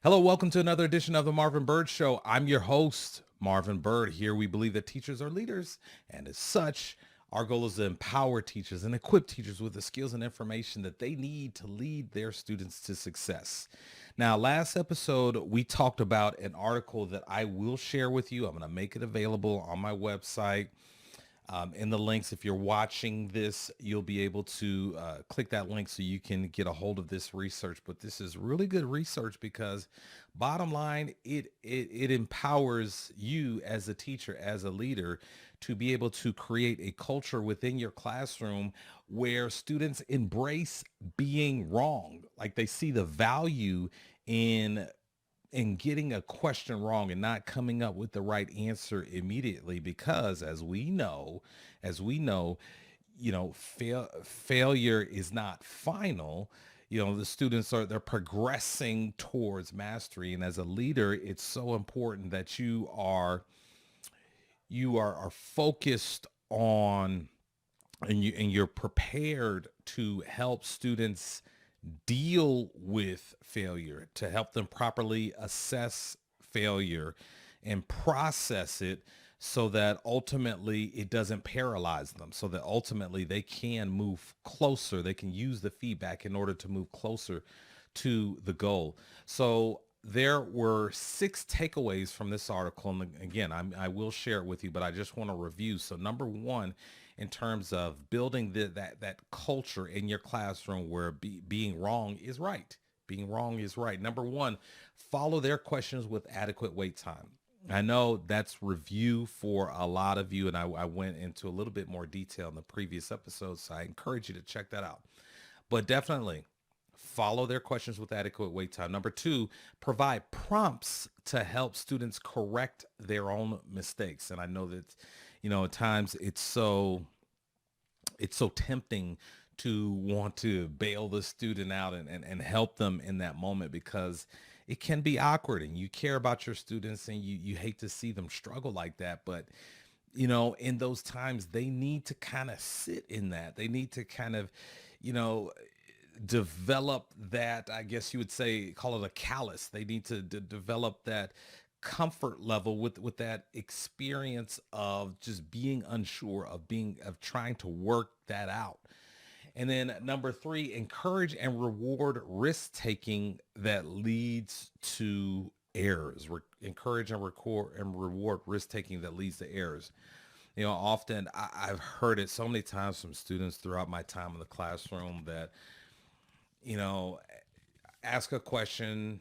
Hello, welcome to another edition of the Marvin Byrd Show. I'm your host, Marvin Byrd. Here we believe that teachers are leaders, and as such, our goal is to empower teachers and equip teachers with the skills and information that they need to lead their students to success. Now, last episode, we talked about an article that I will share with you. I'm going to make it available on my website. In the links, if you're watching this, you'll be able to click that link so you can get a hold of this research. But this is really good research because bottom line, it empowers you as a teacher, as a leader, to be able to create a culture within your classroom where students embrace being wrong. Like they see the value in getting a question wrong and not coming up with the right answer immediately, because as we know failure is not final. The students they're progressing towards mastery, and as a leader, it's so important that you are focused on, and you're prepared to help students deal with failure, to help them properly assess failure and process it, so that ultimately it doesn't paralyze them, so that ultimately they can move closer. They can use the feedback in order to move closer to the goal. So there were 6 takeaways from this article. And again, I will share it with you, but I just want to review. So number one, in terms of building that culture in your classroom where being wrong is right. Being wrong is right. Number one, follow their questions with adequate wait time. I know that's review for a lot of you, and I went into a little bit more detail in the previous episode, so I encourage you to check that out. But definitely follow their questions with adequate wait time. Number two, provide prompts to help students correct their own mistakes. And I know that, at times it's so tempting to want to bail the student out and help them in that moment, because it can be awkward and you care about your students and you hate to see them struggle like that. But in those times, they need to kind of sit in that. They need to kind of, you know, develop that, I guess you would say, call it a callus. They need to develop that comfort level with that experience of just being unsure, of trying to work that out. And then number three, encourage and reward risk taking that leads to errors. Encourage and record and reward risk taking that leads to errors. Often I've heard it so many times from students throughout my time in the classroom that, you know, ask a question,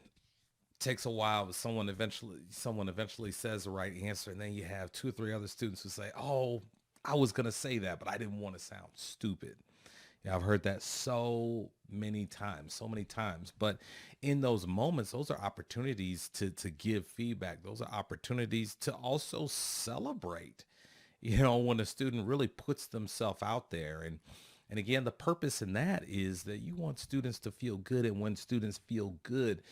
takes a while, but someone eventually says the right answer, and then you have two or three other students who say, "Oh, I was gonna say that, but I didn't want to sound stupid." I've heard that so many times. But in those moments, those are opportunities to give feedback. Those are opportunities to also celebrate, when a student really puts themselves out there. And again, the purpose in that is that you want students to feel good. And when students feel good,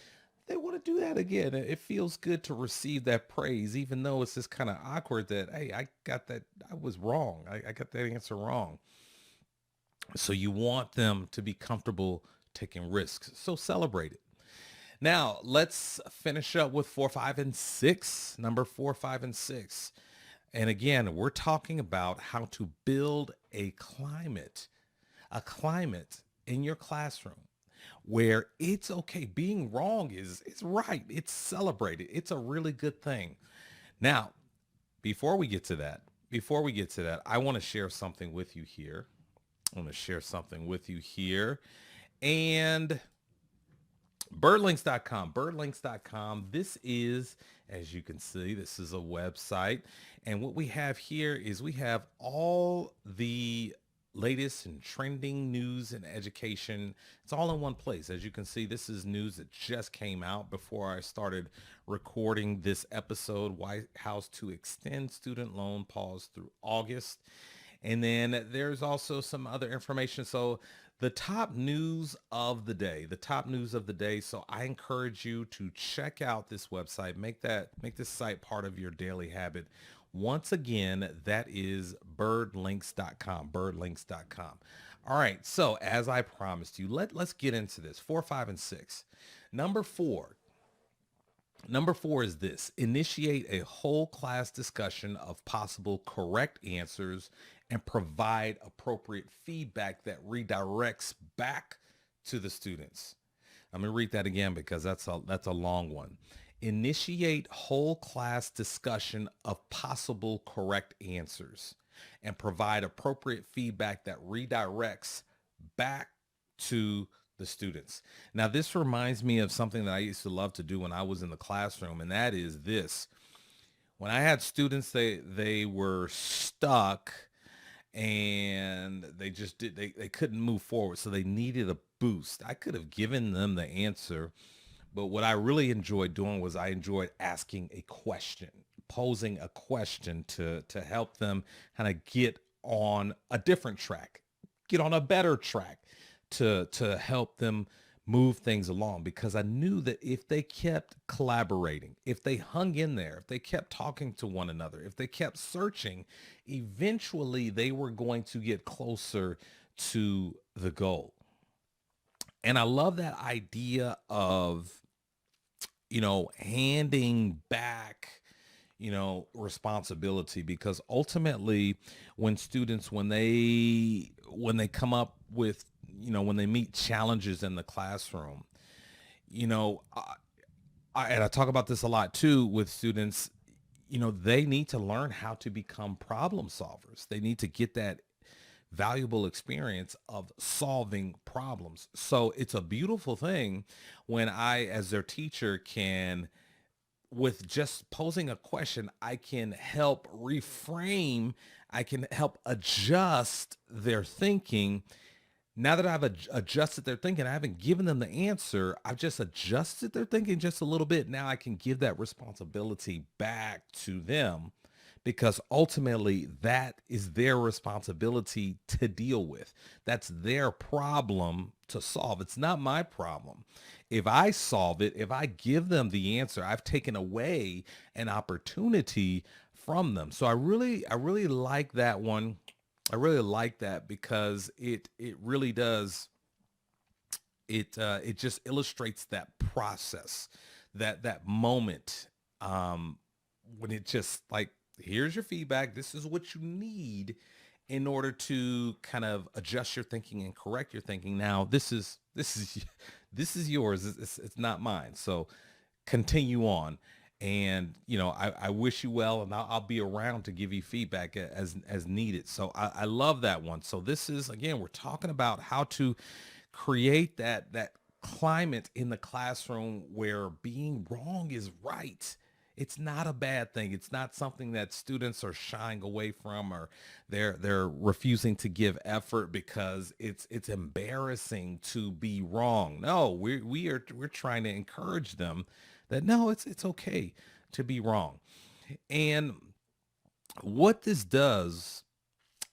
they want to do that again. It feels good to receive that praise, even though it's just kind of awkward that, hey, I got that. I was wrong. I got that answer wrong. So you want them to be comfortable taking risks. So celebrate it. Now, let's finish up with 4, 5, and 6. Number 4, 5, and 6. And again, we're talking about how to build a climate in your classroom where it's okay. Being wrong is right. It's celebrated. It's a really good thing. Now, before we get to that, I want to share something with you here. I want to share something with you here. And birdlinks.com. Birdlinks.com. This is, as you can see, this is a website. And what we have here is we have all the latest and trending news and education. It's all in one place. As you can see, this is news that just came out before I started recording this episode. White House to extend student loan pause through August. And then there's also some other information. So the top news of the day, So I encourage you to check out this website, make this site part of your daily habit. Once again, that is birdlinks.com, birdlinks.com. All right. So as I promised you, let's get into this 4, 5, and 6. Number 4, Number four is this: initiate a whole class discussion of possible correct answers and provide appropriate feedback that redirects back to the students. I'm going to read that again because that's a long one. Initiate whole class discussion of possible correct answers and provide appropriate feedback that redirects back to the students. Now, this reminds me of something that I used to love to do when I was in the classroom, and that is this. When I had students, they were stuck and they couldn't move forward, so they needed a boost. I could have given them the answer, but what I really enjoyed doing was I enjoyed asking a question, posing a question to help them kind of get on a different track, get on a better track, to help them move things along, because I knew that if they kept collaborating, if they hung in there, if they kept talking to one another, if they kept searching, eventually they were going to get closer to the goal. And I love that idea of, handing back, responsibility, because ultimately when students, when they come up with, when they meet challenges in the classroom, you know, and I talk about this a lot too with students, they need to learn how to become problem solvers. They need to get that valuable experience of solving problems. So it's a beautiful thing when I, as their teacher, can, with just posing a question, I can help reframe, I can help adjust their thinking. Now that I've adjusted their thinking, I haven't given them the answer. I've just adjusted their thinking just a little bit. Now I can give that responsibility back to them, because ultimately that is their responsibility to deal with. That's their problem to solve. It's not my problem. If I solve it, if I give them the answer, I've taken away an opportunity from them. So I really like that one. I really like that because it really does, it just illustrates that process, that moment, um when it just like, here's your feedback, this is what you need in order to kind of adjust your thinking and correct your thinking. Now this is this is yours, it's not mine, so continue on. And I wish you well, and I'll be around to give you feedback as needed. So I love that one. So this is, again, we're talking about how to create that climate in the classroom where being wrong is right. It's not a bad thing. It's not something that students are shying away from, or they're refusing to give effort because it's embarrassing to be wrong. No, we're trying to encourage them that no, it's okay to be wrong. And what this does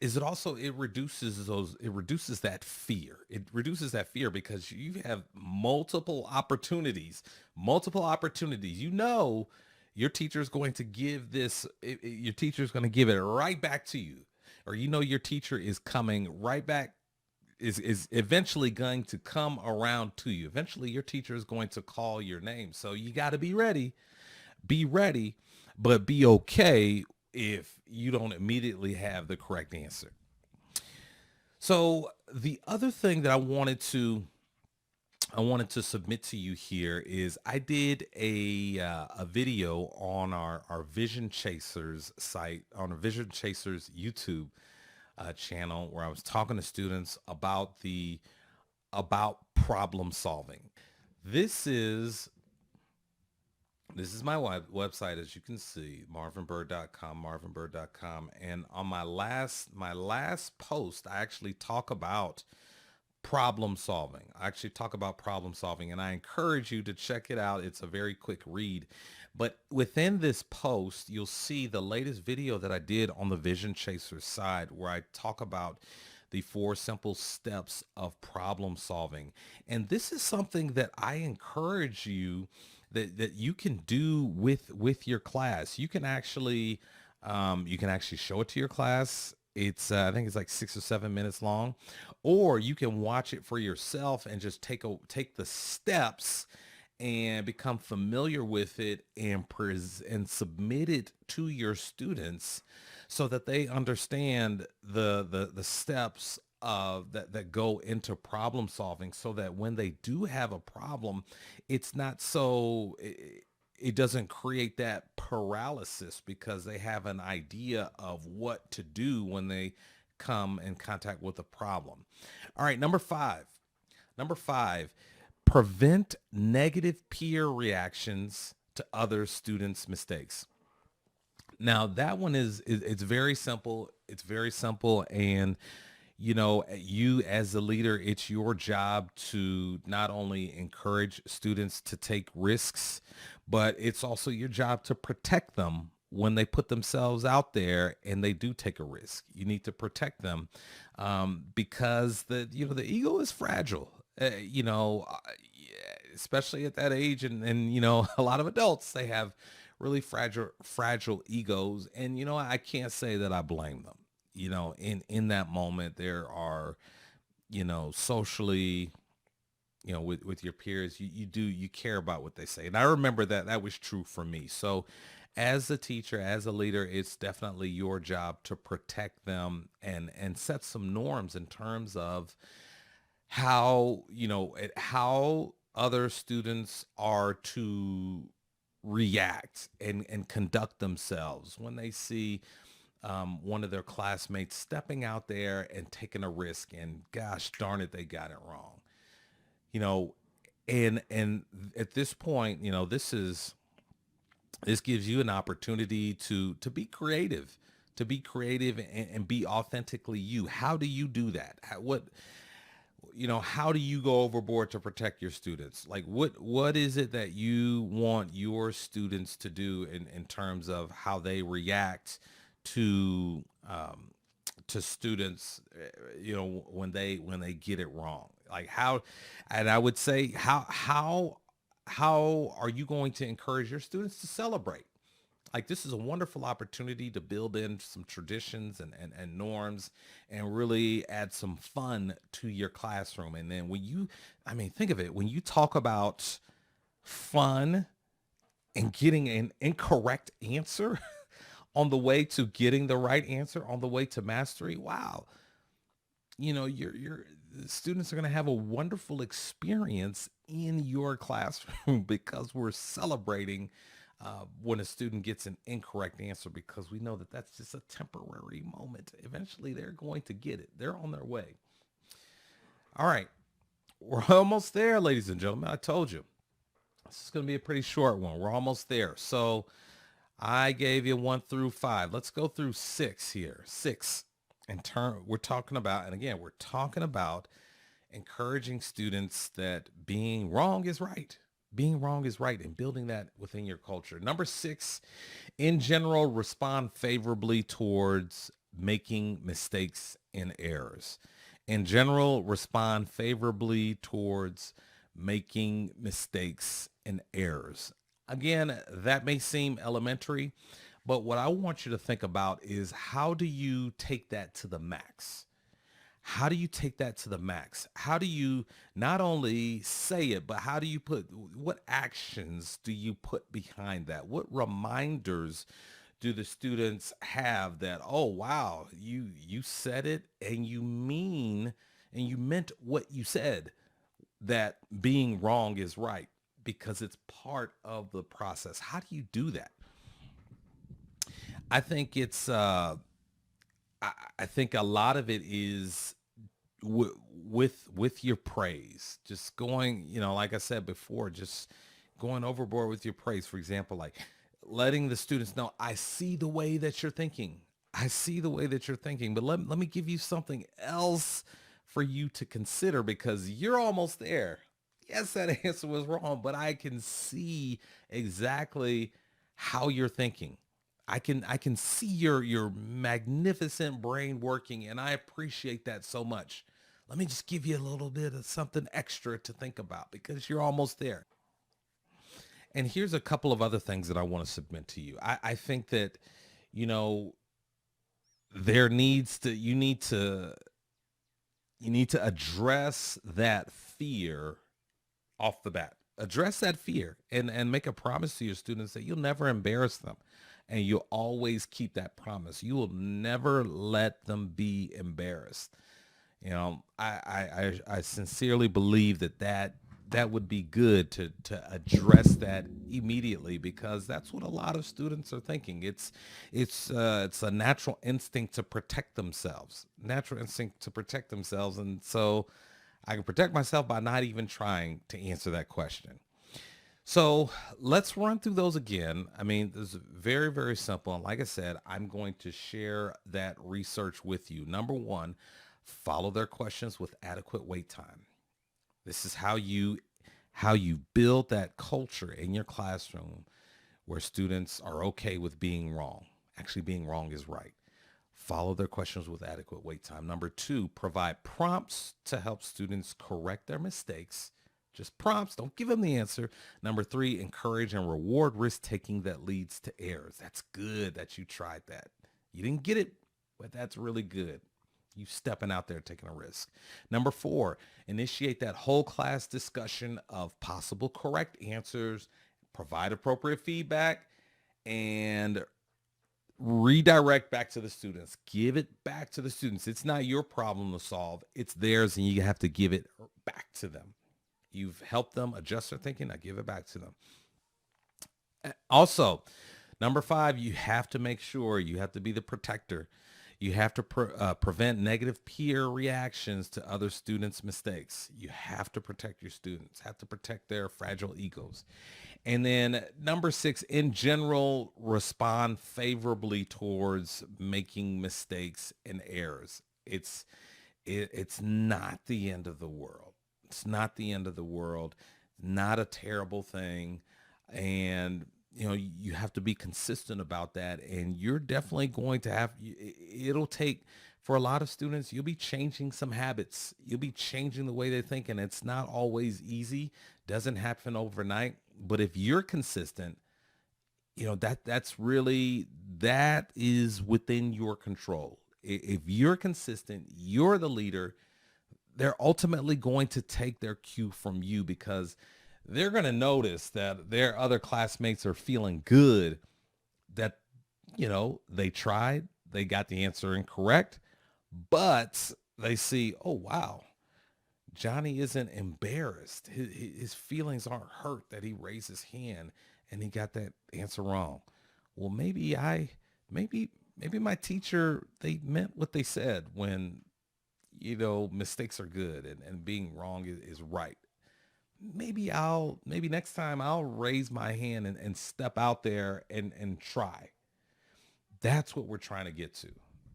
is it reduces that fear. It reduces that fear because you have multiple opportunities. Your teacher is going to give your teacher is going to give it right back to you, or your teacher is coming right back, is eventually going to come around to you. Eventually your teacher is going to call your name. So you got to be ready. Be ready, but be okay if you don't immediately have the correct answer. So the other thing that I wanted to submit to you here is I did a video on our Vision Chasers site, on our Vision Chasers YouTube channel, where I was talking to students about problem solving. This is this is my website, as you can see, marvinbird.com. And on my last post, I actually talk about problem solving. And I encourage you to check it out. It's a very quick read. But within this post, you'll see the latest video that I did on the Vision Chaser side, where I talk about the 4 simple steps of problem solving. And this is something that I encourage you that you can do with your class. You can actually show it to your class. It's I think it's like 6 or 7 minutes long, or you can watch it for yourself and just take the steps and become familiar with it and and submit it to your students so that they understand the steps that go into problem solving, so that when they do have a problem, it's not so it doesn't create that paralysis, because they have an idea of what to do when they come in contact with a problem. All right, number five, prevent negative peer reactions to other students' mistakes. Now that one it's very simple. It's very simple, and you as a leader, it's your job to not only encourage students to take risks, but it's also your job to protect them when they put themselves out there and they do take a risk. You need to protect them, because the ego is fragile. Especially at that age, and a lot of adults, they have really fragile egos, and I can't say that I blame them. In that moment, there are, socially, with your peers, you care about what they say. And I remember that was true for me. So as a teacher, as a leader, it's definitely your job to protect them and set some norms in terms of how other students are to react and conduct themselves when they see one of their classmates stepping out there and taking a risk, and gosh darn it, they got it wrong. you know and at this point, this gives you an opportunity to be creative, and be authentically you. How do you do that? How do you go overboard to protect your students? Like, what is it that you want your students to do in terms of how they react to students, when they get it wrong? Like, how, and I would say, how are you going to encourage your students to celebrate? Like, this is a wonderful opportunity to build in some traditions and norms, and really add some fun to your classroom. And then think of it, when you talk about fun and getting an incorrect answer on the way to getting the right answer, on the way to mastery, wow, your the students are going to have a wonderful experience in your classroom because we're celebrating when a student gets an incorrect answer, because we know that that's just a temporary moment. Eventually, they're going to get it. They're on their way. All right. We're almost there, ladies and gentlemen. I told you. This is going to be a pretty short one. We're almost there. So I gave you 1 through 5. Let's go through 6 here. 6. We're talking about, and again, we're talking about encouraging students that being wrong is right. Being wrong is right, and building that within your culture. Number 6, in general, respond favorably towards making mistakes and errors. In general, respond favorably towards making mistakes and errors. Again, that may seem elementary, but what I want you to think about is, how do you take that to the max? How do you take that to the max? How do you not only say it, but how do you what actions do you put behind that? What reminders do the students have that, oh, wow, you said it, and you meant what you said, that being wrong is right, because it's part of the process. How do you do that? I think I think a lot of it is with your praise, just going, like I said before, just going overboard with your praise. For example, like letting the students know, I see the way that you're thinking. I see the way that you're thinking, but let me give you something else for you to consider, because you're almost there. Yes, that answer was wrong, but I can see exactly how you're thinking. I can see your magnificent brain working, and I appreciate that so much. Let me just give you a little bit of something extra to think about, because you're almost there. And here's a couple of other things that I want to submit to you. I think that, you know, there needs to you need to address that fear off the bat. address that fear and make a promise to your students that you'll never embarrass them, and you'll always keep that promise. You will never let them be embarrassed. I sincerely believe that would be good to address that immediately, because that's what a lot of students are thinking. It's a natural instinct to protect themselves, and so I can protect myself by not even trying to answer that question. So let's run through those again. I mean, this is very, very simple. And like I said, I'm going to share that research with you. Number one, follow their questions with adequate wait time. This is how you build that culture in your classroom where students are okay with being wrong. Actually, being wrong is right. Follow their questions with adequate wait time. Number two, provide prompts to help students correct their mistakes. Just prompts, don't give them the answer. Number three, encourage and reward risk taking that leads to errors. That's good that you tried that. You didn't get it, but that's really good. You stepping out there taking a risk. Number four, initiate that whole class discussion of possible correct answers, provide appropriate feedback, and redirect back to the students. Give it back to the students. It's not your problem to solve. It's theirs, and you have to give it back to them. You've helped them adjust their thinking. Now give it back to them. Also, number five, you have to make sure you have to be the protector. You have to prevent negative peer reactions to other students' mistakes. You have to protect your students, have to protect their fragile egos. And then number six, in general, respond favorably towards making mistakes and errors. It's not the end of the world. It's not the end of the world. Not a terrible thing. And you have to be consistent about that. And you're definitely going to it'll take, for a lot of students, you'll be changing some habits. You'll be changing the way they think. And it's not always easy. Doesn't happen overnight. But if you're consistent, that is within your control. If you're consistent, you're the leader. They're ultimately going to take their cue from you, because they're going to notice that their other classmates are feeling good, that, they tried, they got the answer incorrect, but they see, oh, wow, Johnny isn't embarrassed. His feelings aren't hurt that he raised his hand and he got that answer wrong. Well, maybe my teacher, they meant what they said when, mistakes are good and being wrong is right. Maybe next time I'll raise my hand and step out there and try. That's what we're trying to get to.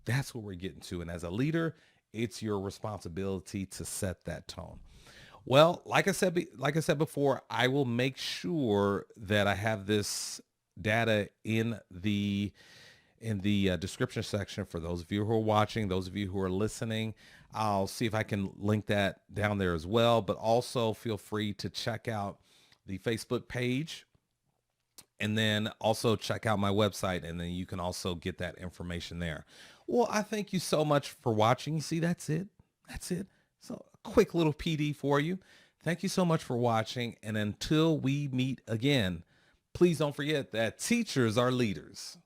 That's what we're getting to. And as a leader, it's your responsibility to set that tone. Well, like I said before, I will make sure that I have this data in the description section for those of you who are watching, those of you who are listening. I'll see if I can link that down there as well, but also feel free to check out the Facebook page, and then also check out my website, and then you can also get that information there. Well, I thank you so much for watching. You see, that's it. That's it. So a quick little PD for you. Thank you so much for watching. And until we meet again, please don't forget that teachers are leaders.